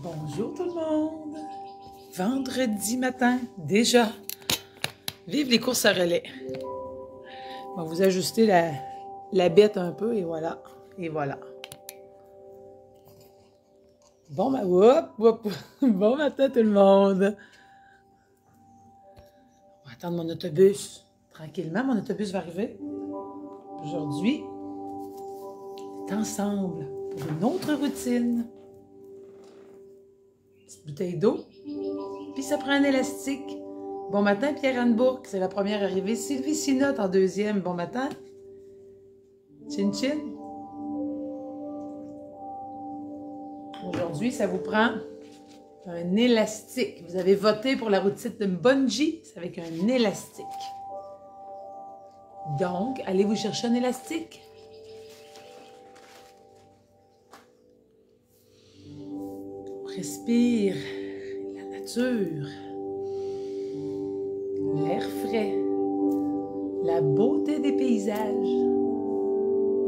Bonjour tout le monde! Vendredi matin, déjà. Vive les courses à relais. On va vous ajuster la bête un peu et voilà. Et voilà. Bon, bon matin tout le monde! On va attendre mon autobus. Tranquillement, mon autobus va arriver. Aujourd'hui, on est ensemble pour une autre routine. Petite bouteille d'eau. Puis ça prend un élastique. Bon matin, Pierre-Anne Bourque, c'est la première arrivée. Sylvie Sinotte en deuxième. Bon matin. Chin Chin. Aujourd'hui, ça vous prend un élastique. Vous avez voté pour la routine de bungee. C'est avec un élastique. Donc, allez vous chercher un élastique. On respire la nature, l'air frais, la beauté des paysages.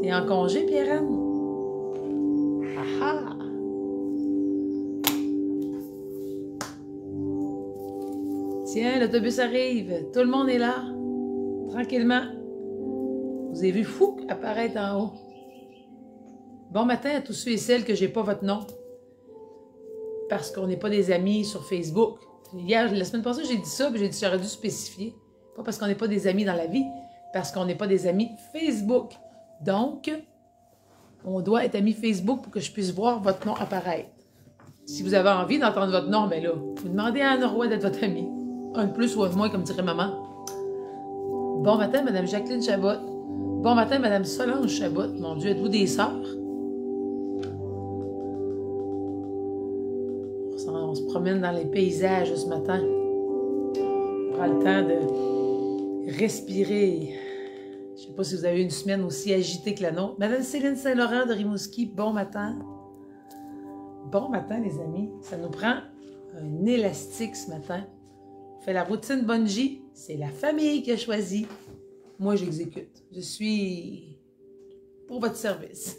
T'es en congé, Pierre-Anne? Ah ah! Tiens, l'autobus arrive. Tout le monde est là. Tranquillement. Vous avez vu Fouque apparaître en haut. Bon matin à tous ceux et celles que j'ai pas votre nom. Parce qu'on n'est pas des amis sur Facebook. Hier, la semaine passée, j'ai dit ça, puis j'ai dit que j'aurais dû spécifier. Pas parce qu'on n'est pas des amis dans la vie, parce qu'on n'est pas des amis Facebook. Donc, on doit être amis Facebook pour que je puisse voir votre nom apparaître. Si vous avez envie d'entendre votre nom, bien là, vous demandez à Anne Roy d'être votre amie. Un de plus ou un de moins, comme dirait maman. Bon matin, Madame Jacqueline Chabot. Bon matin, Madame Solange Chabot. Mon Dieu, êtes-vous des sœurs? On se promène dans les paysages ce matin. On prend le temps de respirer. Je ne sais pas si vous avez eu une semaine aussi agitée que la nôtre. Madame Céline Saint-Laurent de Rimouski, bon matin. Bon matin, les amis. Ça nous prend un élastique ce matin. On fait la routine bungee. C'est la famille qui a choisi. Moi, j'exécute. Je suis pour votre service.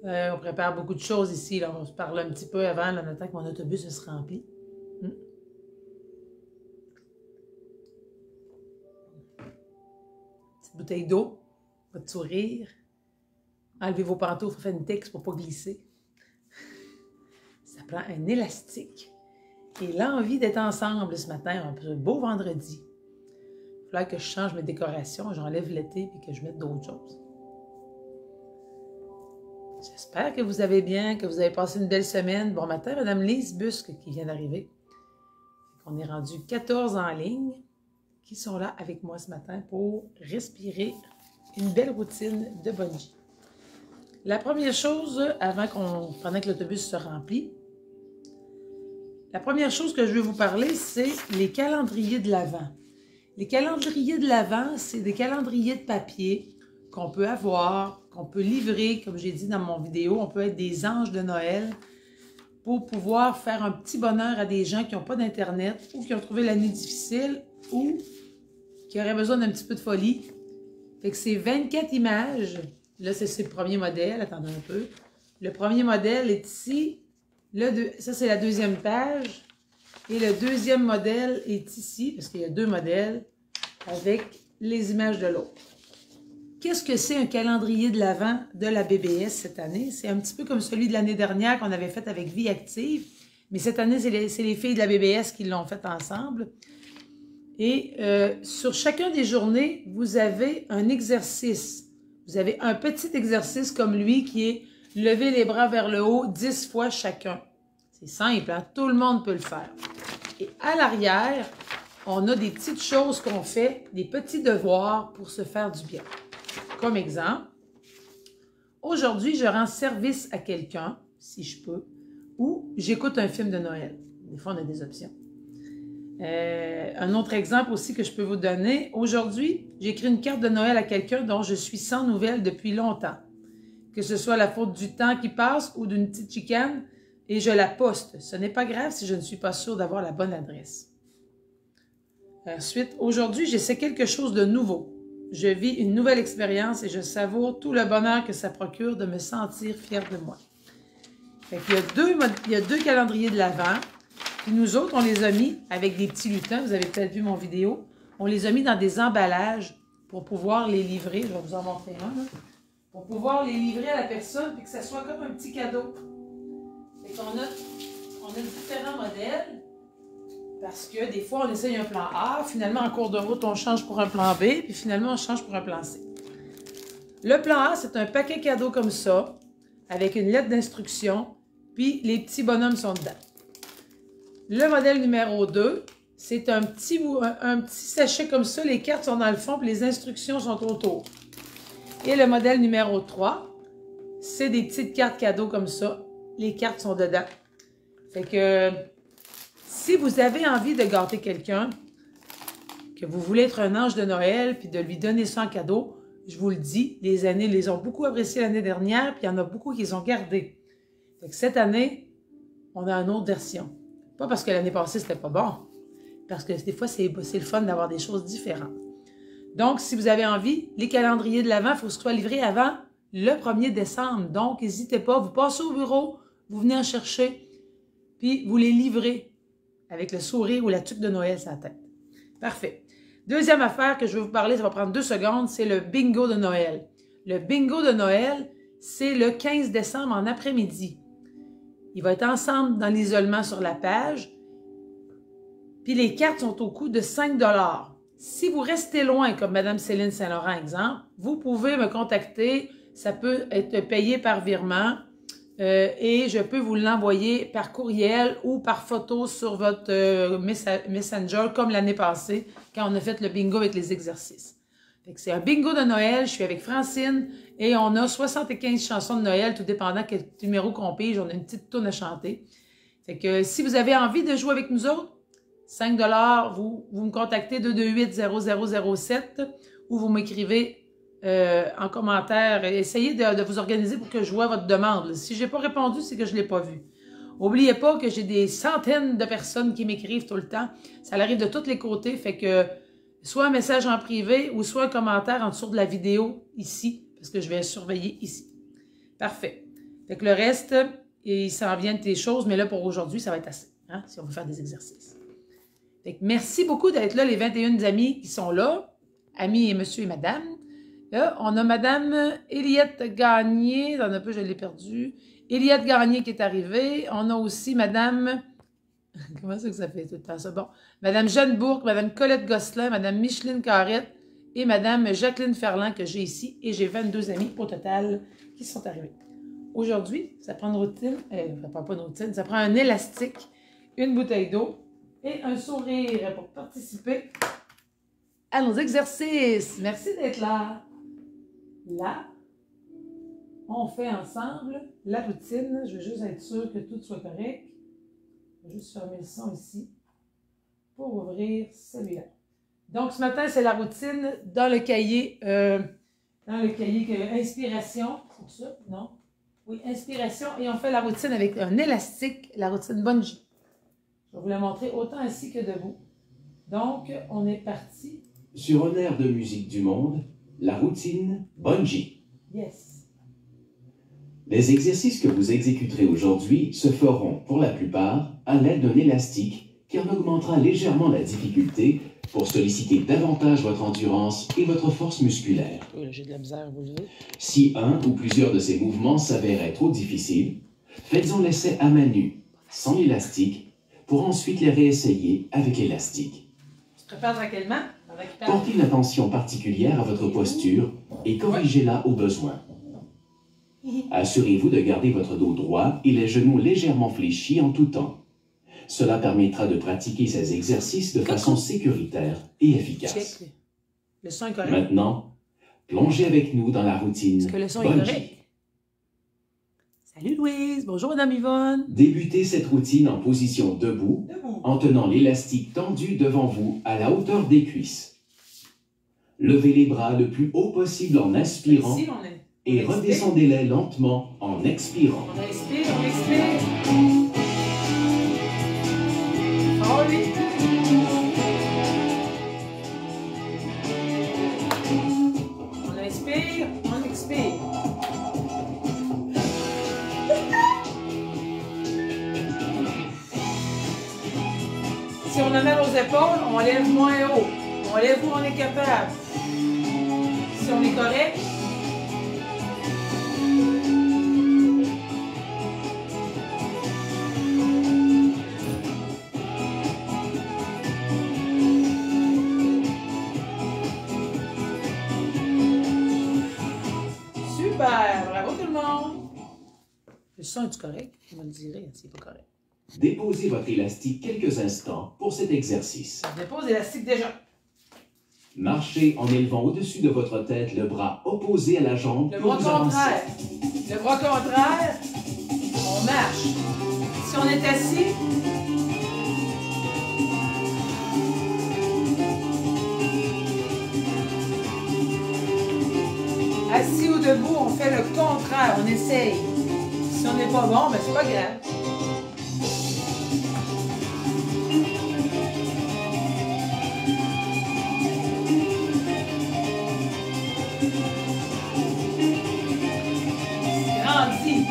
On prépare beaucoup de choses ici. Là. On se parle un petit peu avant, là, en attendant que mon autobus se remplit. Petite bouteille d'eau, votre sourire. Enlevez vos pantoufles, faites une texte pour ne pas glisser. Ça prend un élastique. Et l'envie d'être ensemble ce matin, un beau vendredi. Il va falloir que je change mes décorations, j'enlève l'été et que je mette d'autres choses. J'espère que vous allez bien, que vous avez passé une belle semaine. Bon matin, Mme Lise Busque qui vient d'arriver. On est rendu 14 en ligne qui sont là avec moi ce matin pour respirer une belle routine de bungee. La première chose, pendant que l'autobus se remplit, la première chose que je vais vous parler, c'est les calendriers de l'Avent. Les calendriers de l'Avent, c'est des calendriers de papier qu'on peut avoir, qu'on peut livrer, comme j'ai dit dans mon vidéo. On peut être des anges de Noël pour pouvoir faire un petit bonheur à des gens qui n'ont pas d'Internet ou qui ont trouvé l'année difficile ou qui auraient besoin d'un petit peu de folie. Fait que c'est 24 images. Là, c'est le premier modèle. Attendez un peu. Le premier modèle est ici. Ça, c'est la deuxième page. Et le deuxième modèle est ici, parce qu'il y a deux modèles, avec les images de l'autre. Qu'est-ce que c'est un calendrier de l'Avent de la BBS cette année? C'est un petit peu comme celui de l'année dernière qu'on avait fait avec Vie Active. Mais cette année, c'est les filles de la BBS qui l'ont fait ensemble. Et sur chacun des journées, vous avez un exercice. Vous avez un petit exercice comme lui qui est lever les bras vers le haut 10 fois chacun. C'est simple, hein? Tout le monde peut le faire. Et à l'arrière, on a des petites choses qu'on fait, des petits devoirs pour se faire du bien. Comme exemple, aujourd'hui, je rends service à quelqu'un, si je peux, ou j'écoute un film de Noël. Des fois, on a des options. Un autre exemple aussi que je peux vous donner. Aujourd'hui, j'écris une carte de Noël à quelqu'un dont je suis sans nouvelles depuis longtemps. Que ce soit la faute du temps qui passe ou d'une petite chicane, et je la poste. Ce n'est pas grave si je ne suis pas sûre d'avoir la bonne adresse. Ensuite, aujourd'hui, j'essaie quelque chose de nouveau. Je vis une nouvelle expérience et je savoure tout le bonheur que ça procure de me sentir fière de moi. Fait qu'il y a deux calendriers de l'Avent. Puis nous autres, on les a mis avec des petits lutins. Vous avez peut-être vu mon vidéo. On les a mis dans des emballages pour pouvoir les livrer. Je vais vous en montrer un, là. Pour pouvoir les livrer à la personne et que ça soit comme un petit cadeau. Fait qu'on a différents modèles. Parce que des fois, on essaye un plan A. Finalement, en cours de route, on change pour un plan B. Puis finalement, on change pour un plan C. Le plan A, c'est un paquet cadeau comme ça, avec une lettre d'instruction. Puis les petits bonhommes sont dedans. Le modèle numéro 2, c'est un petit sachet comme ça. Les cartes sont dans le fond, puis les instructions sont autour. Et le modèle numéro 3, c'est des petites cartes cadeaux comme ça. Les cartes sont dedans. Fait que si vous avez envie de gâter quelqu'un, que vous voulez être un ange de Noël, puis de lui donner ça en cadeau, je vous le dis, les années les ont beaucoup appréciés l'année dernière, puis il y en a beaucoup qui les ont gardés. Fait que cette année, on a une autre version. Pas parce que l'année passée, c'était pas bon. Parce que des fois, c'est le fun d'avoir des choses différentes. Donc, si vous avez envie, les calendriers de l'Avent, il faut que ce soit livré avant le 1er décembre. Donc, n'hésitez pas, vous passez au bureau, vous venez en chercher, puis vous les livrez avec le sourire ou la tuque de Noël sur la tête. Parfait. Deuxième affaire que je vais vous parler, ça va prendre 2 secondes, c'est le bingo de Noël. Le bingo de Noël, c'est le 15 décembre en après-midi. Il va être ensemble dans l'isolement sur la page. Puis les cartes sont au coût de 5 $. Si vous restez loin, comme Mme Céline Saint-Laurent, exemple, vous pouvez me contacter. Ça peut être payé par virement et je peux vous l'envoyer par courriel ou par photo sur votre Messenger, comme l'année passée, quand on a fait le bingo avec les exercices. C'est un bingo de Noël. Je suis avec Francine et on a 75 chansons de Noël, tout dépendant quel numéro qu'on pige. On a une petite tourne à chanter. Fait que si vous avez envie de jouer avec nous autres, 5 $, vous me contactez 228-0007 ou vous m'écrivez en commentaire. Essayez de vous organiser pour que je vois votre demande. Si je n'ai pas répondu, c'est que je ne l'ai pas vu. N'oubliez pas que j'ai des centaines de personnes qui m'écrivent tout le temps. Ça arrive de tous les côtés. Fait que soit un message en privé ou soit un commentaire en dessous de la vidéo ici, parce que je vais surveiller ici. Parfait. Fait que le reste, il s'en vient des choses, mais là pour aujourd'hui, ça va être assez, hein, si on veut faire des exercices. Fait que merci beaucoup d'être là, les 21 amis qui sont là, amis et monsieur et madame. Là, on a madame Eliette Gagné, dans un peu je l'ai perdu. Eliette Gagné qui est arrivée. On a aussi madame... Comment ça que ça fait tout le temps ça? Bon, madame Jeanne Bourque, madame Colette Gosselin, madame Micheline Carrette et madame Jacqueline Ferland que j'ai ici. Et j'ai 22 amis au total qui sont arrivés. Aujourd'hui, ça prend une routine, ça prend pas une routine, ça prend un élastique, une bouteille d'eau et un sourire pour participer à nos exercices. Merci d'être là. Là, on fait ensemble la routine. Je veux juste être sûre que tout soit correct. Je vais juste fermer le son ici pour ouvrir celui-là. Donc, ce matin, c'est la routine dans le cahier Inspiration. C'est ça? Non? Oui, Inspiration. Et on fait la routine avec un élastique, la routine bungee. Je vais vous la montrer autant assis que debout. Donc, on est parti. Sur un air de musique du monde, la routine bungee. Yes. Les exercices que vous exécuterez aujourd'hui se feront, pour la plupart, à l'aide d'un élastique qui en augmentera légèrement la difficulté pour solliciter davantage votre endurance et votre force musculaire. Oui, j'ai de la misère à vous lever. Si un ou plusieurs de ces mouvements s'avéraient trop difficiles, faites-en l'essai à main nue, sans l'élastique, pour ensuite les réessayer avec l'élastique. Tu te prépares tranquillement? Portez une attention particulière à votre posture et corrigez-la au besoin. Assurez-vous de garder votre dos droit et les genoux légèrement fléchis en tout temps. Cela permettra de pratiquer ces exercices de façon sécuritaire et efficace. Le son est correct. Maintenant, plongez avec nous dans la routine Est-ce que le son est correct? Salut Louise, bonjour Madame Yvonne. Débutez cette routine en position debout, en tenant l'élastique tendu devant vous à la hauteur des cuisses. Levez les bras le plus haut possible en inspirant et redescendez-les lentement en expirant. On inspire, on expire. Oh oui. On inspire, on expire. Si on a mal aux épaules, on lève moins haut. On lève où on est capable. Si on est correct. Super! Bravo tout le monde! Le son est-tu correct? On me le dirait si c'est pas correct. Déposez votre élastique quelques instants pour cet exercice. Je dépose l'élastique déjà. Marchez en élevant au-dessus de votre tête le bras opposé à la jambe. Le bras contraire. Le bras contraire, on marche. Si on est assis, assis ou debout, on fait le contraire, on essaye. Si on n'est pas bon, ben c'est pas grave. Grandis.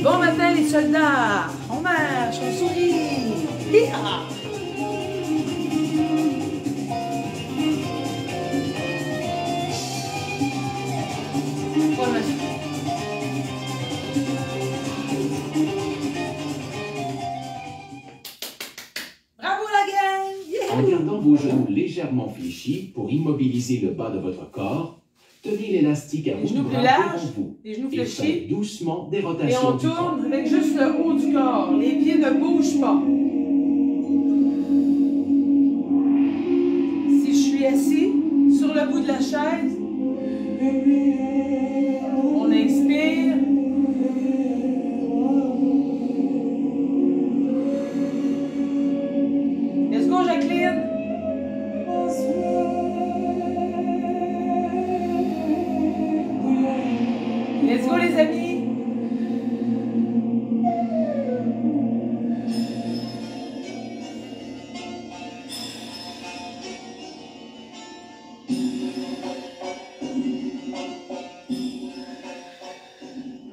Bon matin les soldats, on marche, on sourit. Hi-ha! Bravo la gang! Yeah! En gardant vos genoux légèrement fléchis pour immobiliser le bas de votre corps, tenez l'élastique à bout de bras devant vous les genoux et fléchis. faites doucement des Et rotations on du corps. tourne avec juste le haut du corps. Les pieds ne bougent pas. Si je suis assis sur le bout de la chaise, on inspire. Let's go, Jacqueline. Let's go, les amis.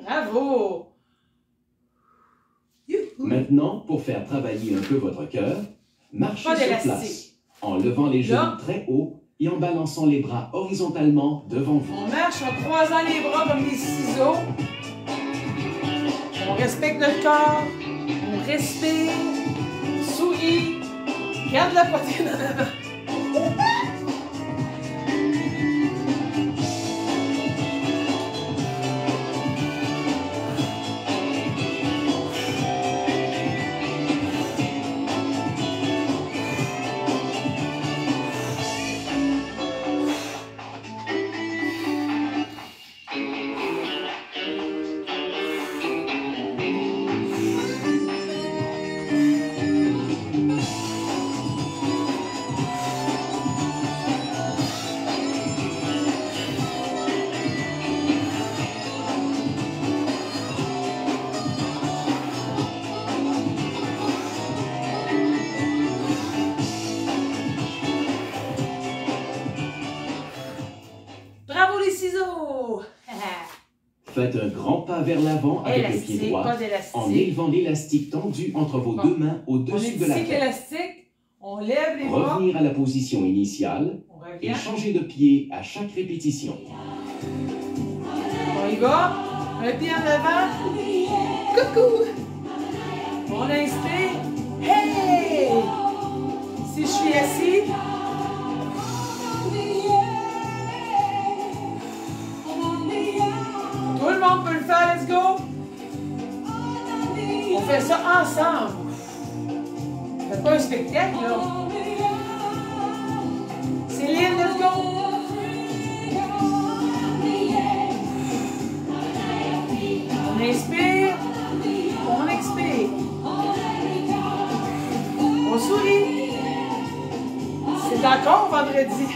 Bravo. Youhou. Maintenant, pour faire travailler un peu votre cœur, marchez Pas sur d'élastique. place en levant les genoux Là. très haut et en balançant les bras horizontalement devant vous. On marche en croisant les bras comme des ciseaux. On respecte notre corps. On respire. Souris. Garde la poitrine en avant. Bravo les ciseaux! Faites un grand pas vers l'avant avec le pied Élastique, droit pas d'élastique. en élevant l'élastique tendu entre vos Bon. deux mains On au-dessus de est la ici tête. élastique. On lève les bras. Revenir à la position initiale On et revient. changer de pied à chaque répétition. On y va. Un pied en avant. Coucou. On inspire. Hey! Si je suis assis, tout le monde peut le faire. Let's go. On fait ça ensemble. C'est pas un spectacle, là. Céline, let's go. On inspire, on expire. On sourit. C'est encore vendredi.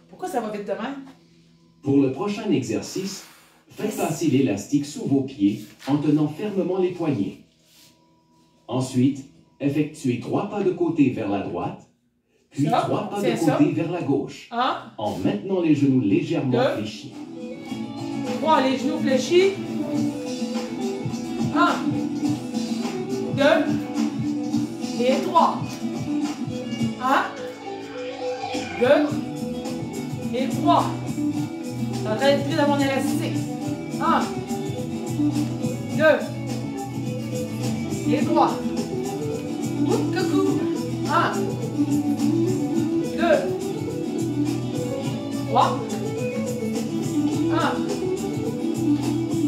Pourquoi ça va vite demain? Pour le prochain exercice, faites passer l'élastique sous vos pieds en tenant fermement les poignets. Ensuite, effectuez 3 pas de côté vers la droite, Puis 3 pas de côté vers la gauche. 1. En maintenant les genoux légèrement fléchis. 3, les genoux fléchis. 1, 2 et 3. 1, 2 et 3. Ça va être pris dans mon élastique. 1, 2 et 3. Oups, coucou. 1, 2, 3. 1,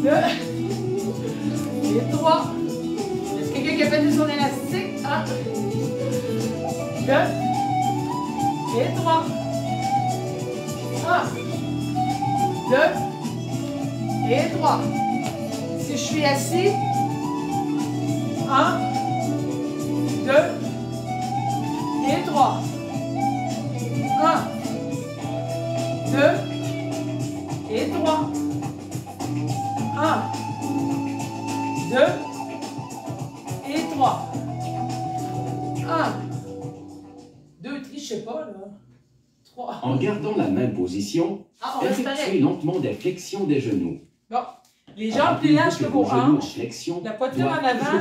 2 et 3. Est-ce que quelqu'un qui a fait son élastique? 1, 2 et 3. 1, 2 et 3. Si je suis assis, 1, 2 et 3. 1, 2 et 3. 1, 2 et 3. 1, 2, je sais pas là. 3. En gardant la même position, effectuez lentement des flexions des genoux. Bon, les jambes plus larges que vos hanches, la poitrine en avant,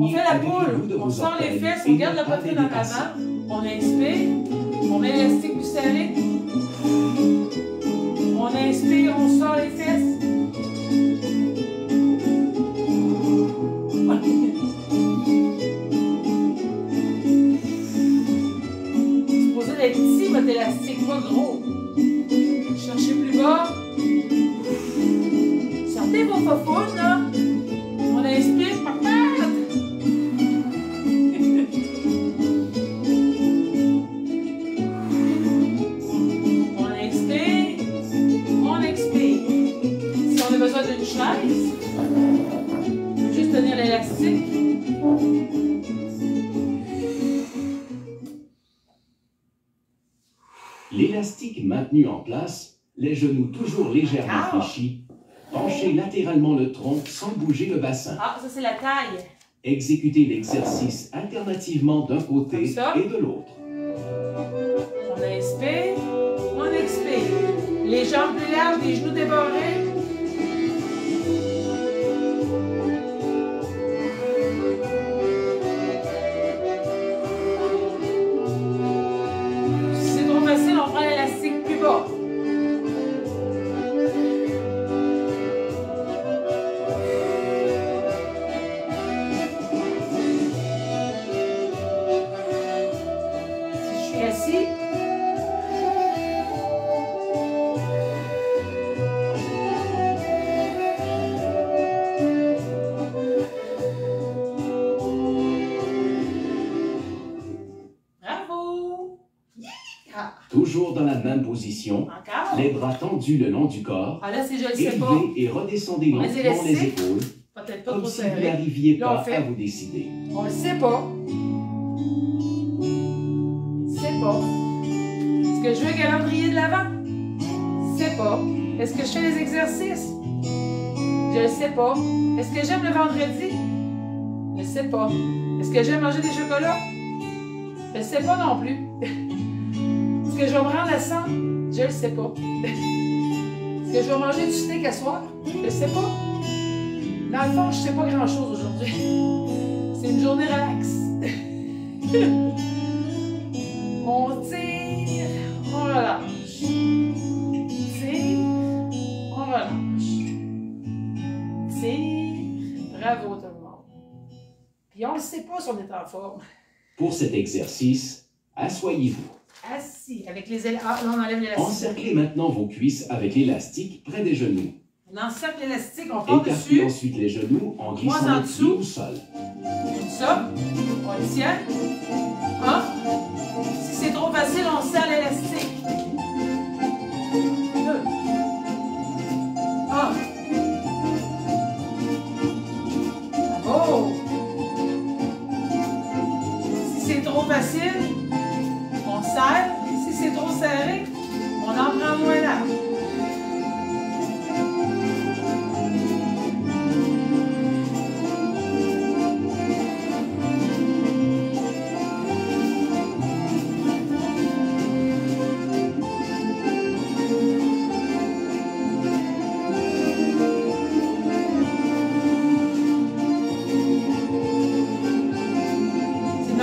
on fait la boule, on sort les fesses, on garde la poitrine en avant, on inspire, on met l'élastique plus serré, on inspire, on sort les fesses. C'est supposé d'être petit votre élastique, pas gros. Cherchez plus bas. Sortez vos fofounes, là. On inspire, patate. On inspire, on expire. Si on a besoin d'une chaise, juste tenir l'élastique. L'élastique maintenu en place, les genoux toujours légèrement fléchis, penchez latéralement le tronc sans bouger le bassin. Ah, ça c'est la taille. Exécutez l'exercice alternativement d'un côté et de l'autre. On inspire, on expire. Les jambes plus larges, les genoux débarrés. Si c'est trop facile, on prend l'élastique plus bas. Toujours dans la même position, encore? Les bras tendus le long du corps, Ah là, si je le sais pas. élevez et redescendez lentement les épaules, peut-être pas comme trop si vous serré. n'arriviez Là, pas fait. à vous décider. On le sait pas. C'est pas. Est-ce que je veux un calendrier de l'avant? C'est pas. Est-ce que je fais les exercices? Je le sais pas. Est-ce que j'aime le vendredi? Je le sais pas. Est-ce que j'aime manger des chocolats? Je le sais pas non plus. Est-ce que je vais me rendre à 100? Je le sais pas. Est-ce que je vais manger du steak à soir? Je le sais pas. Dans le fond, je sais pas grand-chose aujourd'hui. C'est une journée relax. On tire, on relâche. Tire, on relâche. Tire. Bravo tout le monde. Puis on ne sait pas si on est en forme. Pour cet exercice, asseyez-vous. Assis, avec les élasties. Ah, là, on enlève l'élastique. Encerclez maintenant vos cuisses avec l'élastique près des genoux. On encercle l'élastique, on part Écartez dessus. ensuite les genoux en Croise glissant en le dessous. pied au sol. Comme ça, on le tient. Un. Si c'est trop facile, on serre l'élastique. 2. 1. Bravo! Si c'est trop facile, on serre. Si c'est trop serré, on en prend moins large.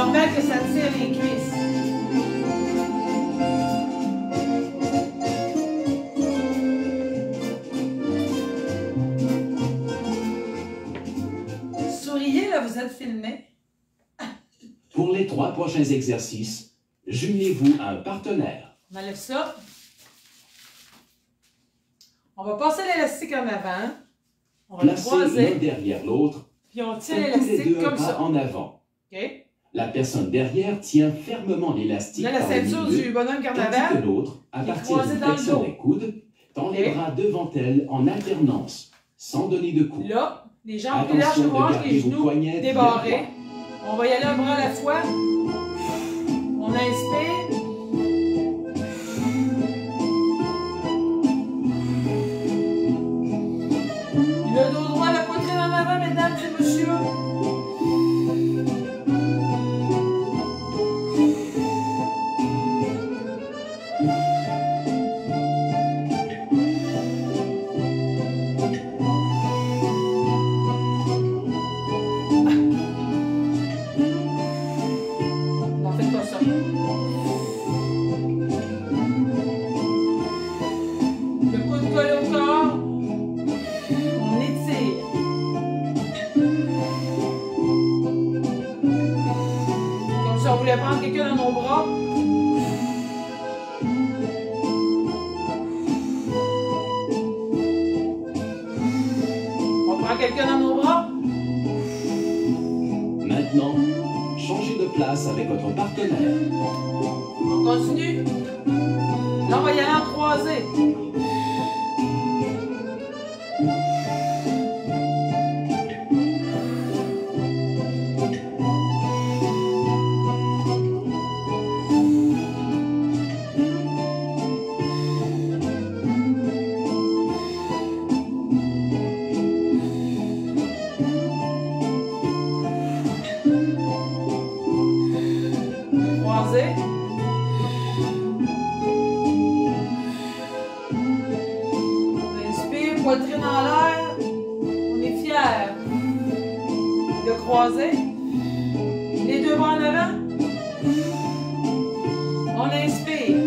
normal que ça tire les cuisses. Souriez, là, vous êtes filmé. Pour les 3 prochains exercices, jumelez-vous à un partenaire. On enlève ça. On va passer l'élastique en avant. On va le Placez croiser. l'un derrière l'autre. Puis on tire Faites tous les l'élastique deux un comme pas ça. en avant. OK? La personne derrière tient fermement l'élastique Là, la par le ceinture milieu, du bonhomme tandis carnaval. que l'autre, à est partir croisée d'une dans le flexion dos. des coudes, tend les OK. bras devant elle en alternance, sans donner de coups. Là, les jambes plus larges que Attention de moi, les garder vos genoux poignets bien débarrés. droits. On va y aller un bras à la fois. On inspire. Le dos droit, la poitrine en avant, mesdames et messieurs. Non, faites pas ça. Le coude collé au corps. On étire. Comme si on voulait prendre quelqu'un dans nos bras. On prend quelqu'un dans nos bras. Maintenant, changez de place avec votre partenaire. On continue. Là, on va y aller en croisée. Croisée. On inspire, poitrine en l'air. On est fiers de croiser. Les deux bras en avant. On inspire.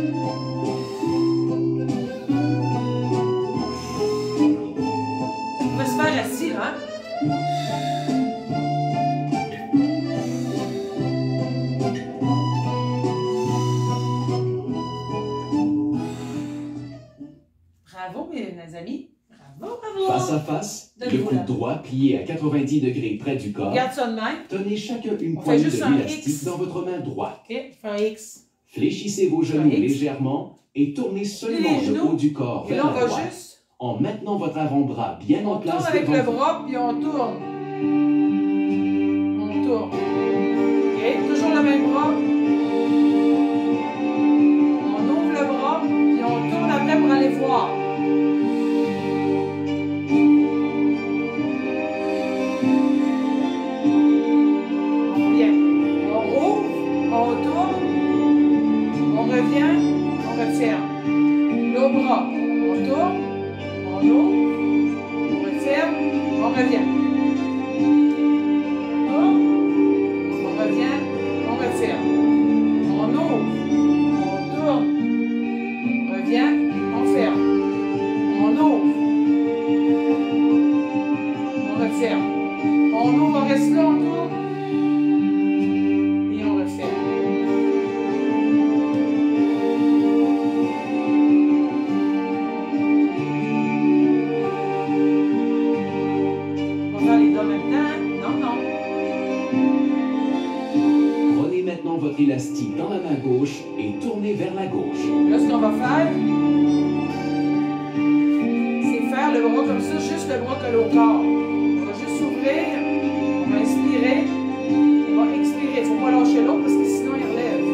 Ça peut se faire assis, là, hein? Bravo, mes amis. Bravo, bravo. Face à face, le Donnez-vous coude la- droit plié à 90 degrés près du corps. Regarde ça de même. Tenez chacun une On fait poignée juste de un l'élastique X. dans votre main droite. OK, fais un X. Fléchissez vos genoux X. légèrement et tournez seulement les le genoux. haut du corps Et vers là, on la va droite, juste... en maintenant votre avant-bras bien en On place tourne avec devant le vous. bras, puis on tourne. On tourne. OK, toujours le même bras. On ouvre le bras, puis on tourne après pour aller voir. On revient. On ouvre, on tourne, on revient, on referme. Nos bras, on tourne, on ouvre, on referme, on revient. On revient, on referme. On ouvre, on tourne, on revient, on ferme. On ouvre, on referme. On ouvre, on reste là, on tourne et on referme. On va faire les deux en même temps. Non, non. Prenez maintenant votre élastique dans la main gauche et tournez vers la gauche. Là, ce qu'on va faire, c'est faire le bras comme ça, juste le bras collé au corps. On va juste s'ouvrir, on va inspirer, on va expirer. Il ne faut pas lâcher l'autre parce que sinon il relève.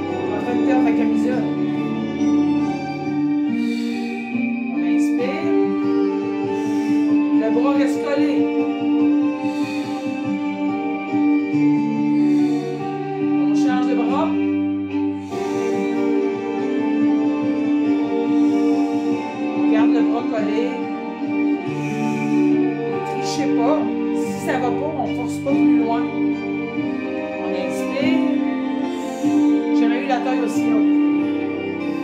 On est en train de perdre la camisole. On inspire, le bras reste collé. On change de bras. On garde le bras collé. Ne trichez pas. position.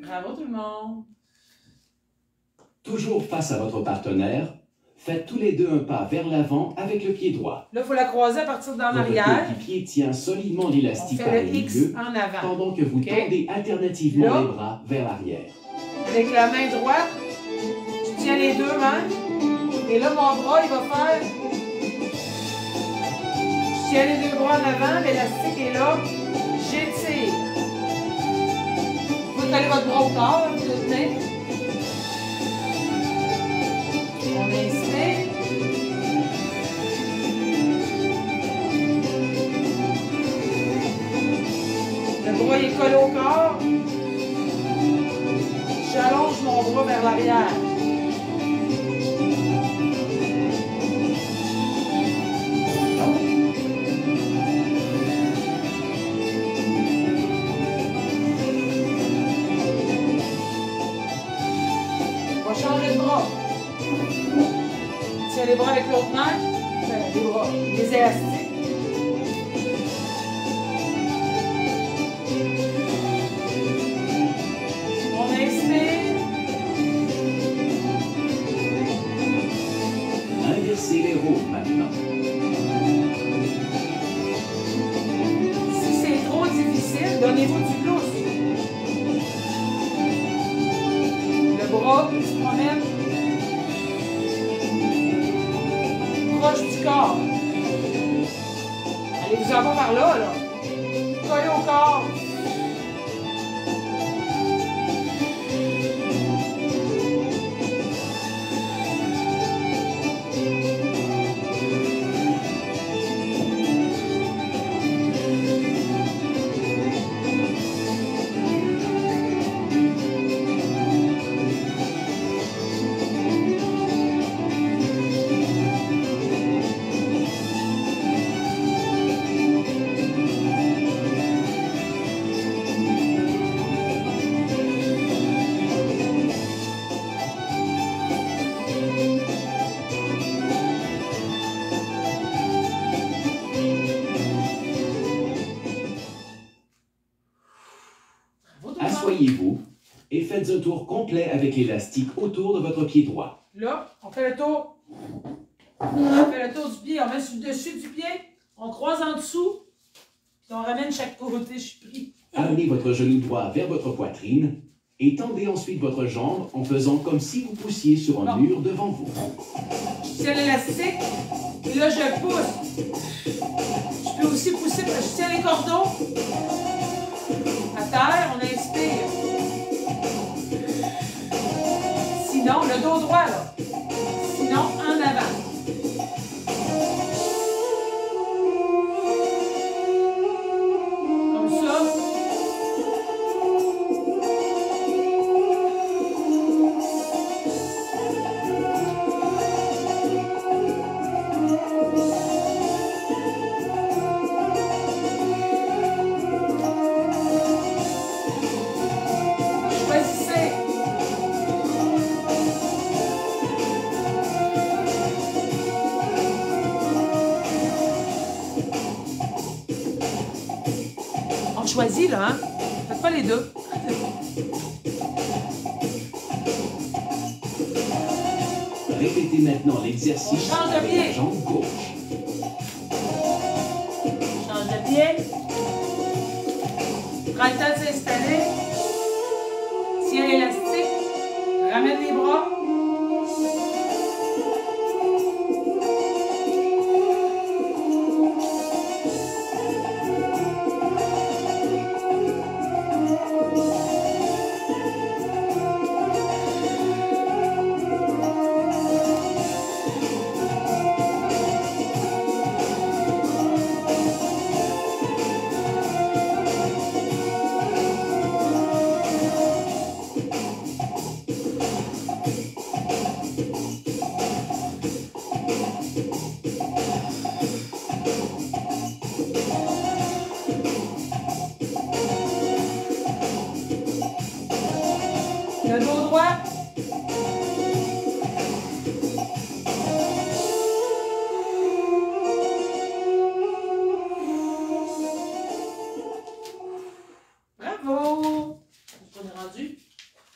Bravo tout le monde. Toujours face à votre partenaire, faites tous les deux un pas vers l'avant avec le pied droit. Là, il faut la croiser à partir d'en Votre arrière. coéquipier tient solidement l'élastique On par fait le le X milieu en avant. pendant que vous tendez alternativement Là. les bras vers l'arrière. Avec la main droite, je tiens les deux mains. Et là, mon bras, il va faire... Je tiens les deux bras en avant, l'élastique est là. J'étire. Vous collez votre bras au corps, vous le tenez. On inspire. Le bras est collé au corps. J'allonge mon bras vers l'arrière. On va changer de bras. Tiens les bras avec l'autre main. Les bras, les élastiques. On inspire. Inversez les rôles maintenant. Si c'est trop difficile, donnez-vous du pouce. Le bras qui se promène proche du corps. Allez-vous en pas par là, là. Collez au corps. Asseyez-vous et faites un tour complet avec l'élastique autour de votre pied droit. Là, on fait le tour. On fait le tour du pied. On met sur le dessus du pied. On croise en dessous. Puis on ramène chaque côté. Je suis pris. Amenez votre genou droit vers votre poitrine et tendez ensuite votre jambe en faisant comme si vous poussiez sur un mur devant vous. Je tiens l'élastique. Et là, je pousse. Je peux aussi pousser. Je tiens les cordons. À terre, on inspire. Sinon, le dos droit, là. Sinon, en avant. Comme ça. Choisissez. On choisit, là, hein? Faites pas les deux. Répétez maintenant l'exercice On change de avec pied. la jambe gauche. Change de pied. Prends le temps de s'installer. Tiens l'élastique. Ramène les bras.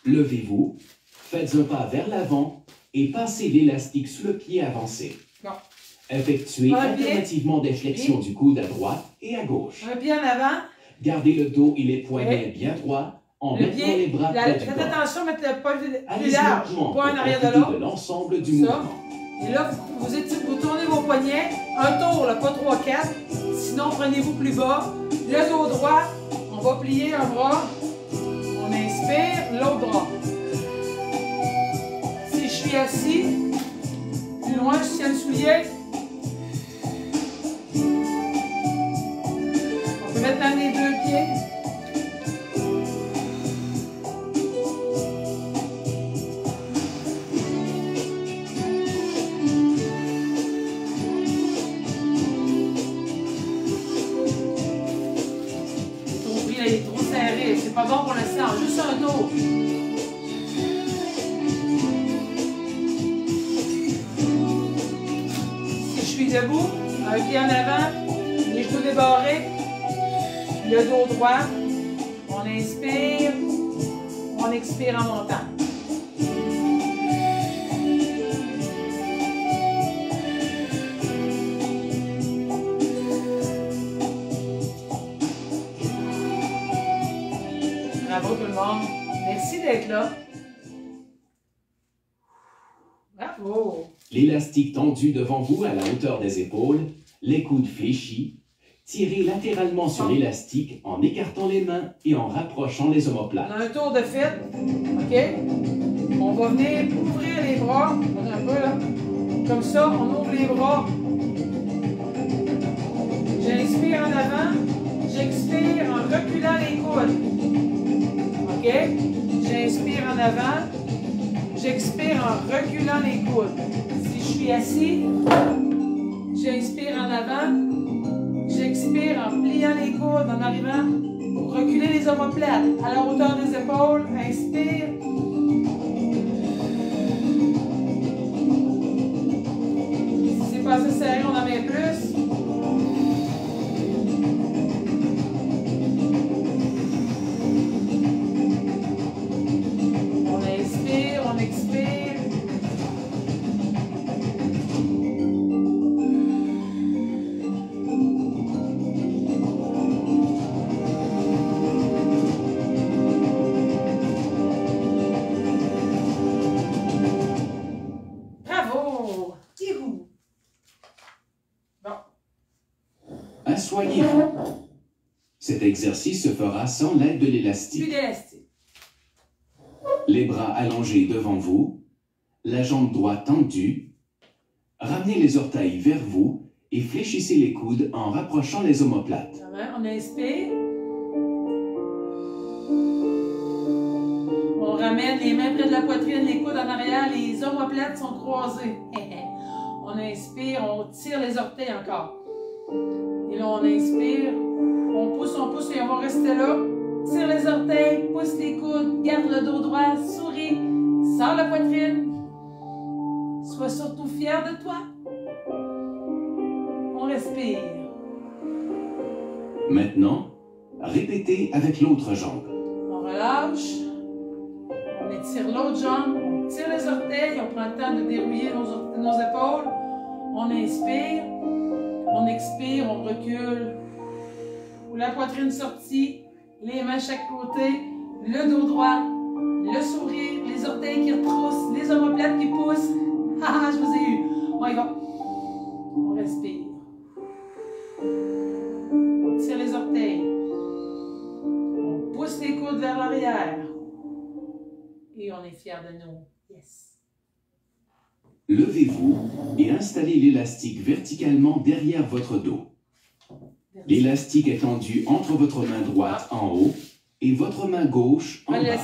Levez-vous, faites un pas vers l'avant et passez l'élastique sous le pied avancé. Bon. Effectuez alternativement des flexions du coude à droite et à gauche. Un pied en avant. Gardez le dos et les poignets bien droits en maintenant les bras près du corps. Faites attention à mettre le pas plus large, large, pas en arrière de l'autre. De l'ensemble du mouvement. Et là, vous tournez vos poignets, un tour, là, pas 3-4. Sinon, prenez-vous plus bas. Le dos droit, on va plier un bras. On inspire, l'autre bras. Si je suis assis, plus loin, je tiens le soulier. On peut mettre dans les deux pieds. Il est trop serré, c'est pas bon pour le sang, juste un tour. Si je suis debout, un pied en avant, les genoux débarrés, le dos droit, on inspire, on expire en montant. Bravo tout le monde. Merci d'être là. Bravo. L'élastique tendu devant vous à la hauteur des épaules, les coudes fléchis. Tirez latéralement sur l'élastique en écartant les mains et en rapprochant les omoplates. On a un tour de fête. OK? On va venir ouvrir les bras. Un peu là. Comme ça, on ouvre les bras. J'inspire en avant. J'expire en reculant les coudes. OK? J'inspire en avant. J'expire en reculant les coudes. Si je suis assis, j'inspire en avant. J'expire en pliant les coudes, en arrivant pour reculer les omoplates à la hauteur des épaules. Inspire. Si c'est pas assez serré, on en met plus. On inspire, on expire. Asseyez-vous. Cet exercice se fera sans l'aide de l'élastique. Plus d'élastique. Les bras allongés devant vous, la jambe droite tendue. Ramenez les orteils vers vous et fléchissez les coudes en rapprochant les omoplates. On inspire. On ramène les mains près de la poitrine, les coudes en arrière, les omoplates sont croisés. On inspire, on tire les orteils encore. Et là, on inspire, on pousse et on va rester là. Tire les orteils, pousse les coudes, garde le dos droit, souris, sors la poitrine. Sois surtout fier de toi. On respire. Maintenant, répétez avec l'autre jambe. On relâche. On étire l'autre jambe. On tire les orteils. On prend le temps de dérouiller nos épaules. On inspire. On expire, on recule. La poitrine sortie, les mains à chaque côté, le dos droit, le sourire, les orteils qui retroussent, les omoplates qui poussent. Ah, je vous ai eu. On y va. On respire. On tire les orteils. On pousse les coudes vers l'arrière. Et on est fiers de nous. Yes. Levez-vous et installez l'élastique verticalement derrière votre dos. L'élastique est tendu entre votre main droite en haut et votre main gauche en bas.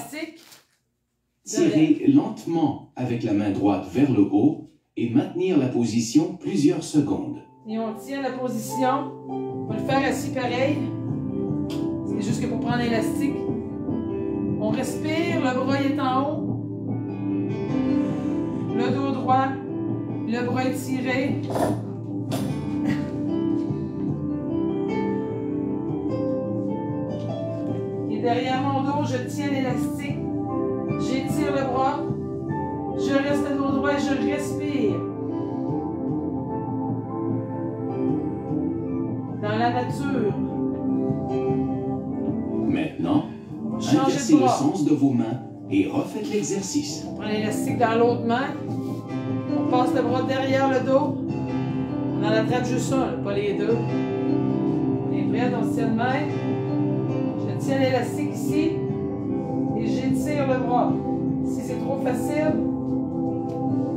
Tirez lentement avec la main droite vers le haut et maintenir la position plusieurs secondes. Et on tient la position. On va le faire assis pareil. C'est juste que pour prendre l'élastique, on respire, le bras est en haut. Le dos droit, le bras étiré. Et derrière mon dos, je tiens l'élastique. J'ai la nature. Maintenant, inversez le sens de vos mains et refaites l'exercice. On prend l'élastique dans l'autre main. On passe le bras derrière le dos. On en attrape juste un, pas les deux. On est prêt, on se tient de même. Je tiens l'élastique ici et j'étire le bras. Si c'est trop facile,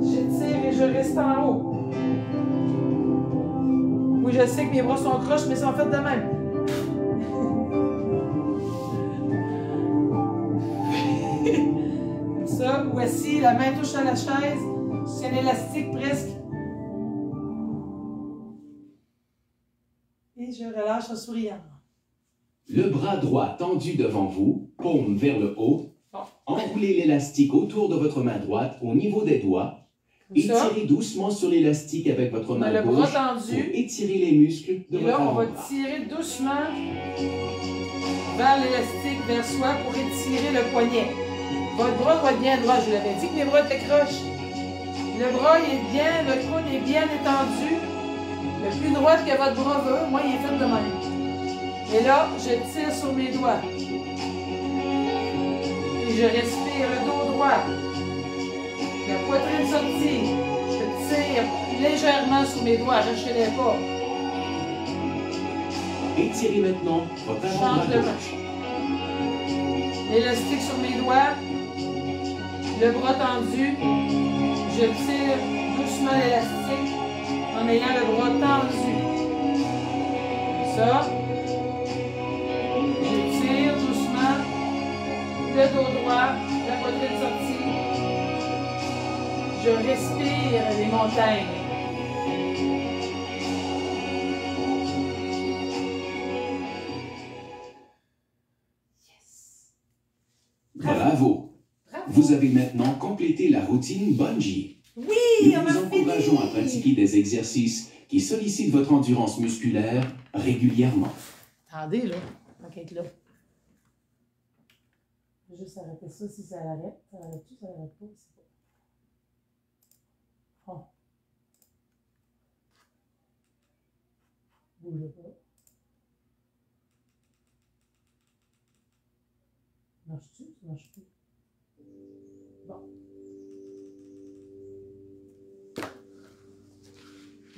j'étire et je reste en haut. Oui, je sais que mes bras sont croches, mais ils sont faits de même. Comme ça, ou assis, la main touche à la chaise, c'est un élastique presque. Et je relâche en souriant. Le bras droit tendu devant vous, paume vers le haut. Enroulez l'élastique autour de votre main droite au niveau des doigts. Étirez doucement sur l'élastique avec votre main gauche pour étirer les muscles de votre avant-bras. Et là, on va tirer doucement vers l'élastique, vers soi pour étirer le poignet. Votre bras doit être bien droit. Je vous l'avais dit que mes bras étaient croches. Le bras il est bien, le coude est bien étendu. Le plus droit que votre bras veut, moi, il est fait de même. Et là, je tire sur mes doigts. Et je respire le dos droit. La poitrine sortie. Je tire légèrement sur mes doigts, arrachez-les pas. Étirez maintenant votre avant-bras gauche. L'élastique sur mes doigts. Le bras tendu. Je tire doucement l'élastique en ayant le bras tendu. Ça. Je tire doucement le dos droit, la poitrine sortie. Je respire les montagnes. Yes. Bravo. Vous avez maintenant complété la routine bungee. Oui, nous vous encourageons à pratiquer des exercices qui sollicitent votre endurance musculaire régulièrement. Attendez, là. Ok, là. Je vais juste arrêter ça si ça l'arrête. Ça l'arrête-tu, ça l'arrête pas? Oh. Bougez pas. Marche-tu? Ça marche plus. Bon.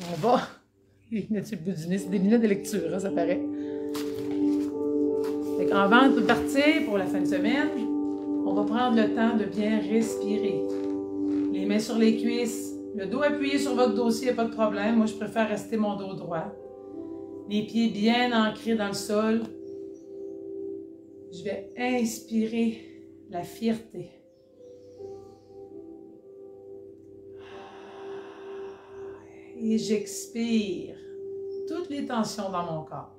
On va. Il venait sur le bout du nez. C'est des minutes de lecture, hein, ça paraît. Avant de partir pour la fin de semaine, on va prendre le temps de bien respirer. Les mains sur les cuisses, le dos appuyé sur votre dossier, pas de problème. Moi, je préfère rester mon dos droit. Les pieds bien ancrés dans le sol. Je vais inspirer la fierté. Et j'expire toutes les tensions dans mon corps.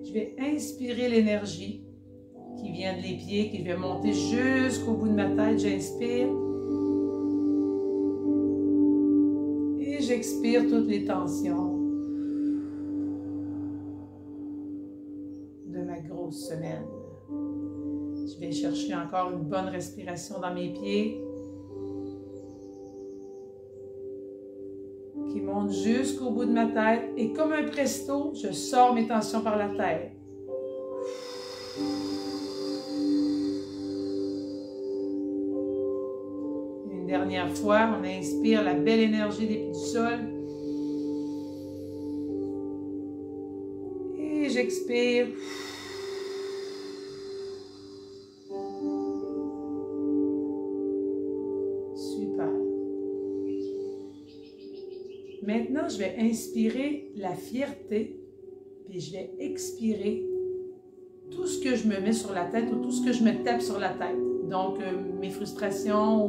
Je vais inspirer l'énergie qui vient des pieds, qui vient monter jusqu'au bout de ma tête. J'inspire. Et j'expire toutes les tensions de ma grosse semaine. Je vais chercher encore une bonne respiration dans mes pieds qui monte jusqu'au bout de ma tête et comme un presto, je sors mes tensions par la tête. Une dernière fois, on inspire la belle énergie des pieds du sol et j'expire. Maintenant, je vais inspirer la fierté, puis je vais expirer tout ce que je me mets sur la tête ou tout ce que je me tape sur la tête. Donc, mes frustrations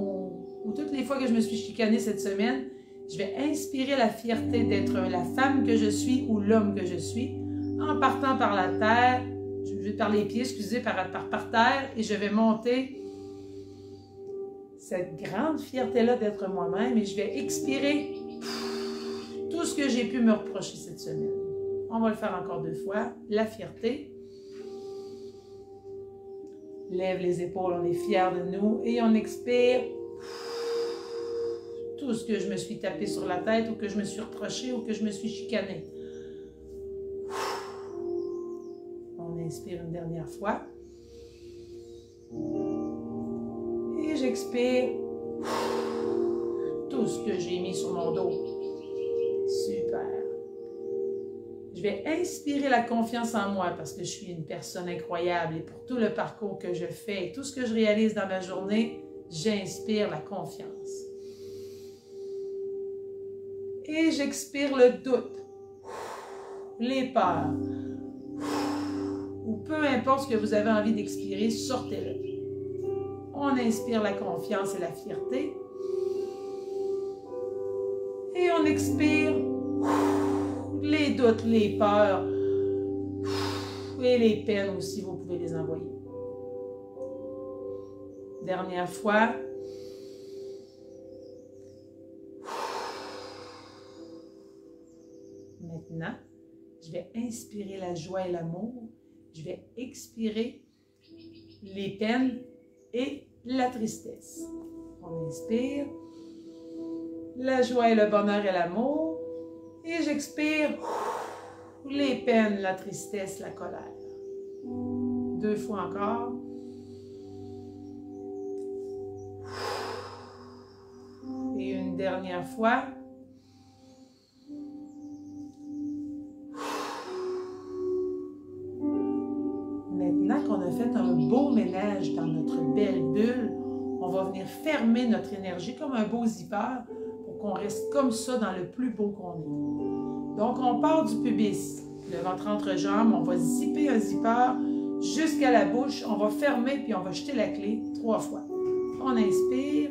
ou toutes les fois que je me suis chicanée cette semaine, je vais inspirer la fierté d'être la femme que je suis ou l'homme que je suis en partant par la terre, par les pieds, excusez, par terre, et je vais monter cette grande fierté-là d'être moi-même et je vais expirer tout ce que j'ai pu me reprocher cette semaine. On va le faire encore 2 fois. La fierté. Lève les épaules, on est fiers de nous. Et on expire tout ce que je me suis tapé sur la tête ou que je me suis reproché ou que je me suis chicané. On inspire une dernière fois. Et j'expire tout ce que j'ai mis sur mon dos. Super. Je vais inspirer la confiance en moi parce que je suis une personne incroyable et pour tout le parcours que je fais et tout ce que je réalise dans ma journée, j'inspire la confiance. Et j'expire le doute, les peurs, ou peu importe ce que vous avez envie d'expirer, sortez-le. On inspire la confiance et la fierté. Et on expire les doutes, les peurs et les peines aussi, vous pouvez les envoyer. Dernière fois. Maintenant, je vais inspirer la joie et l'amour. Je vais expirer les peines et la tristesse. On inspire la joie et le bonheur et l'amour. Et j'expire les peines, la tristesse, la colère. 2 fois encore. Et une dernière fois. Maintenant qu'on a fait un beau ménage dans notre belle bulle, on va venir fermer notre énergie comme un beau zipper pour qu'on reste comme ça dans le plus beau qu'on est. Donc, on part du pubis, le ventre entre jambes, on va zipper un zipper jusqu'à la bouche, on va fermer puis on va jeter la clé 3 fois. On inspire,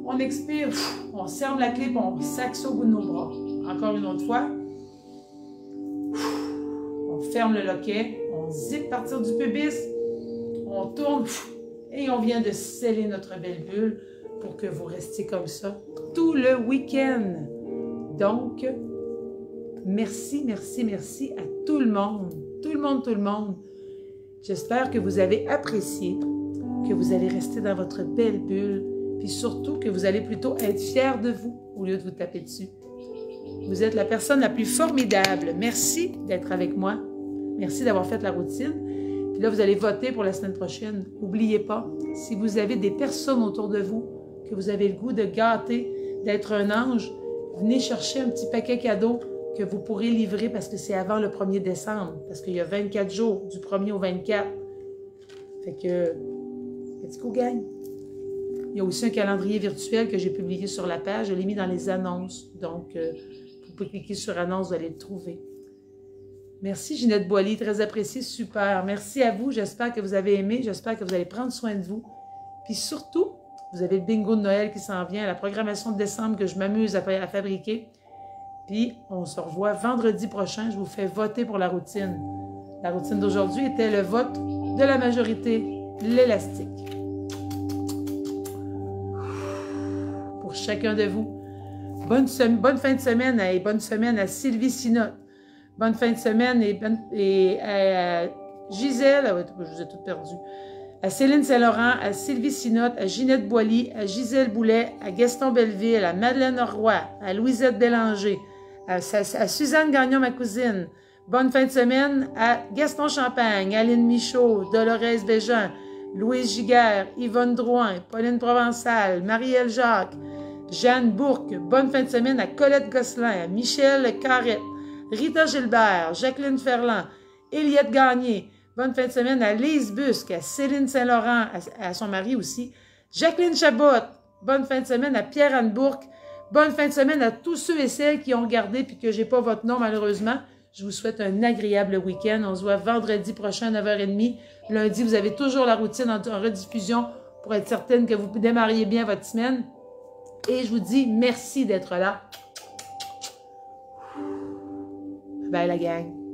on expire, on serre la clé puis on saxe au bout de nos bras. Encore une autre fois. On ferme le loquet, on zippe à partir du pubis, on tourne et on vient de sceller notre belle bulle pour que vous restiez comme ça tout le week-end. Donc, merci, merci, merci à tout le monde, tout le monde, tout le monde. J'espère que vous avez apprécié, que vous allez rester dans votre belle bulle, puis surtout que vous allez plutôt être fiers de vous au lieu de vous taper dessus. Vous êtes la personne la plus formidable. Merci d'être avec moi. Merci d'avoir fait la routine. Puis là, vous allez voter pour la semaine prochaine. N'oubliez pas, si vous avez des personnes autour de vous que vous avez le goût de gâter, d'être un ange, venez chercher un petit paquet cadeau que vous pourrez livrer parce que c'est avant le 1er décembre. Parce qu'il y a 24 jours, du 1er au 24. Fait que, let's go, gang! Il y a aussi un calendrier virtuel que j'ai publié sur la page. Je l'ai mis dans les annonces. Donc, vous pouvez cliquer sur annonce, vous allez le trouver. Merci Ginette Boily, très apprécié, super. Merci à vous, j'espère que vous avez aimé. J'espère que vous allez prendre soin de vous. Puis surtout, vous avez le bingo de Noël qui s'en vient, la programmation de décembre que je m'amuse à fabriquer. Puis, on se revoit vendredi prochain. Je vous fais voter pour la routine. La routine d'aujourd'hui était le vote de la majorité, l'élastique. Pour chacun de vous. Bonne fin de semaine et bonne semaine à Sylvie Sinotte. Bonne fin de semaine et à Gisèle, je vous ai toutes perdues. À Céline Saint-Laurent, à Sylvie Sinotte, à Ginette Boily, à Gisèle Boulet, à Gaston Belleville, à Madeleine Roy, à Louisette Bélanger, à Suzanne Gagnon, ma cousine. Bonne fin de semaine à Gaston Champagne, Aline Michaud, Dolores Bégin, Louise Giguère, Yvonne Drouin, Pauline Provençal, Marielle Jacques, Jeanne Bourque. Bonne fin de semaine à Colette Gosselin, à Michel Carrette, Rita Gilbert, Jacqueline Ferland, Eliette Gagné. Bonne fin de semaine à Lise Busque, à Céline Saint-Laurent, à son mari aussi. Jacqueline Chabot. Bonne fin de semaine à Pierre-Anne Bourque. Bonne fin de semaine à tous ceux et celles qui ont regardé puis que je n'ai pas votre nom malheureusement. Je vous souhaite un agréable week-end. On se voit vendredi prochain à 9h30. Lundi, vous avez toujours la routine en rediffusion pour être certaine que vous démarriez bien votre semaine. Et je vous dis merci d'être là. Bye la gang.